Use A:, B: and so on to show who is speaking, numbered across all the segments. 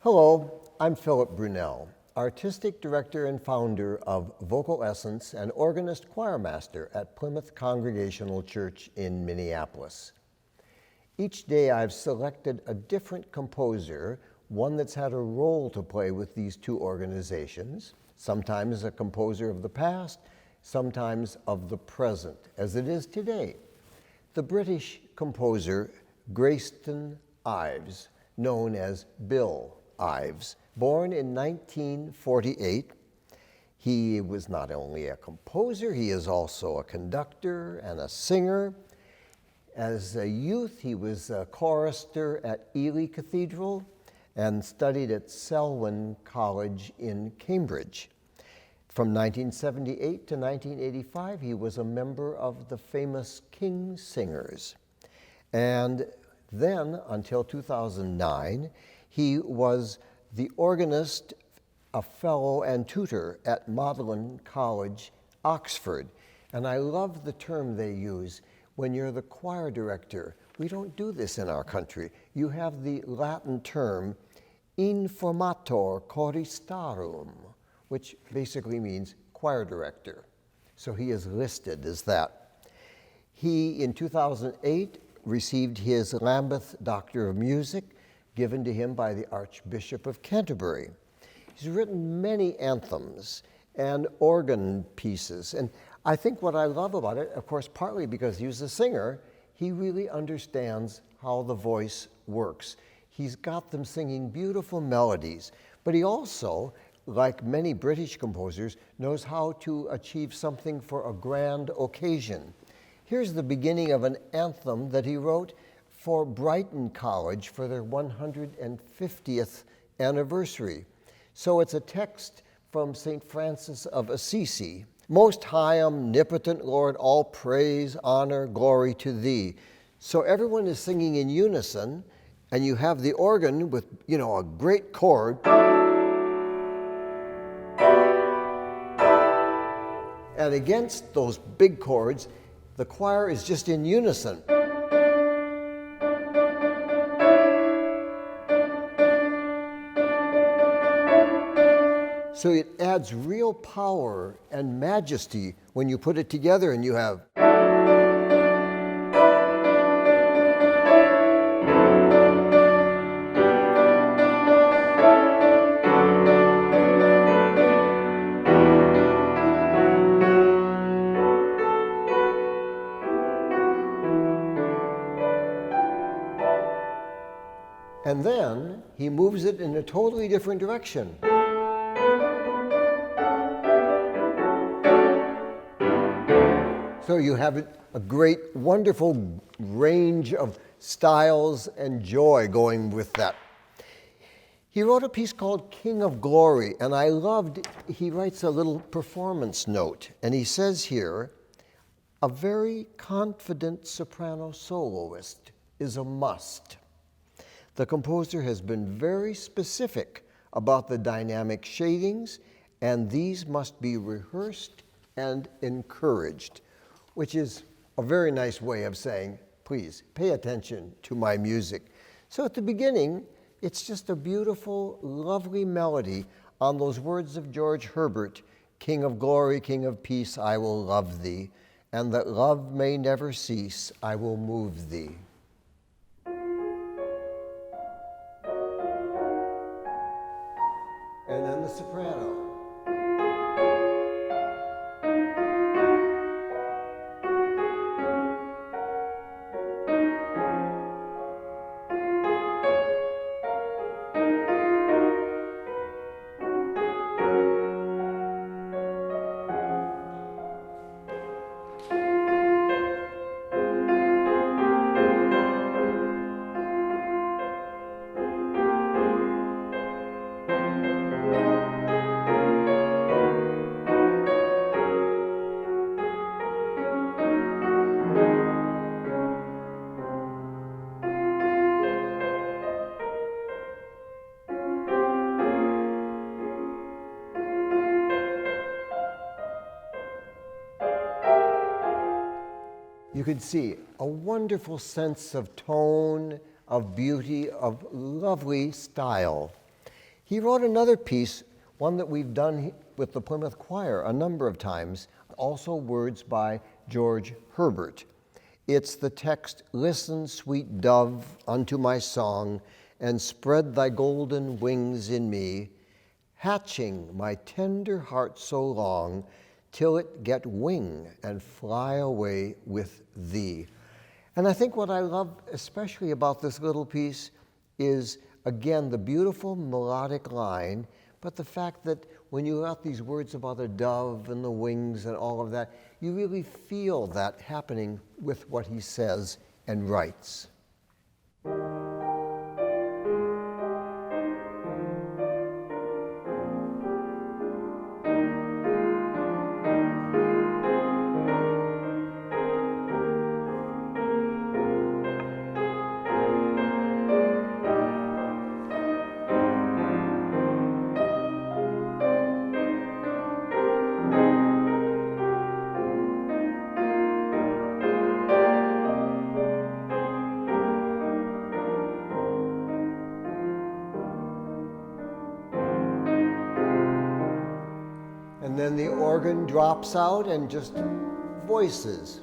A: Hello, I'm Philip Brunelle, Artistic Director and founder of Vocal Essence and organist choirmaster at Plymouth Congregational Church in Minneapolis. Each day I've selected a different composer, one that's had a role to play with these two organizations, sometimes a composer of the past, sometimes of the present, as it is today. The British composer Grayston Ives, known as Bill Ives, born in 1948. He was not only a composer, he is also a conductor and a singer. As a youth, he was a chorister at Ely Cathedral and studied at Selwyn College in Cambridge. From 1978 to 1985, he was a member of the famous King Singers. And then, until 2009, he was the organist, a fellow and tutor at Magdalen College, Oxford. And I love the term they use when you're the choir director. We don't do this in our country. You have the Latin term informator choristarum, which basically means choir director. So he is listed as that. He, in 2008, received his Lambeth Doctor of Music, given to him by the Archbishop of Canterbury. He's written many anthems and organ pieces. And I think what I love about it, of course, partly because he's a singer, he really understands how the voice works. He's got them singing beautiful melodies, but he also, like many British composers, knows how to achieve something for a grand occasion. Here's the beginning of an anthem that he wrote for Brighton College for their 150th anniversary. So it's a text from St. Francis of Assisi. Most high, omnipotent Lord, all praise, honor, glory to thee. So everyone is singing in unison, and you have the organ with, a great chord. And against those big chords, the choir is just in unison. So it adds real power and majesty when you put it together and you have. And then he moves it in a totally different direction. So you have a great, wonderful range of styles and joy going with that. He wrote a piece called King of Glory, and I loved, he writes a little performance note, and he says here, a very confident soprano soloist is a must. The composer has been very specific about the dynamic shadings, and these must be rehearsed and encouraged, which is a very nice way of saying, please pay attention to my music. So at the beginning, it's just a beautiful, lovely melody on those words of George Herbert, King of glory, King of peace, I will love thee, and that love may never cease, I will move thee. And then the soprano. You could see a wonderful sense of tone, of beauty, of lovely style. He wrote another piece, one that we've done with the Plymouth Choir a number of times, also words by George Herbert. It's the text, "Listen, sweet dove, unto my song, and spread thy golden wings in me, hatching my tender heart so long, till it get wing and fly away with thee." And I think what I love especially about this little piece is, again, the beautiful melodic line, but the fact that when you got these words about a dove and the wings and all of that, you really feel that happening with what he says and writes. And then the organ drops out and just voices.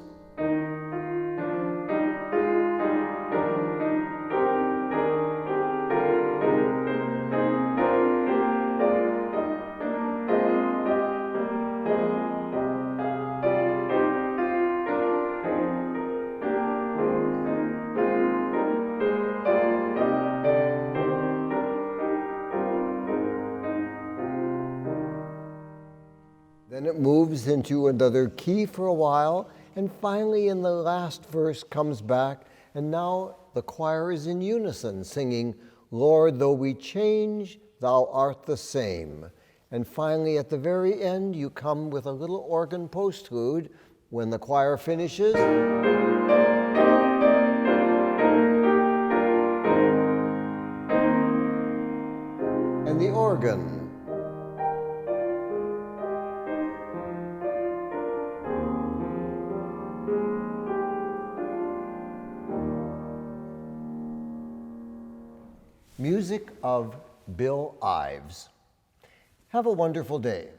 A: Then it moves into another key for a while, and finally in the last verse comes back, and now the choir is in unison singing, "Lord, though we change, thou art the same." And finally at the very end you come with a little organ postlude when the choir finishes. And the organ. Music of Bill Ives. Have a wonderful day.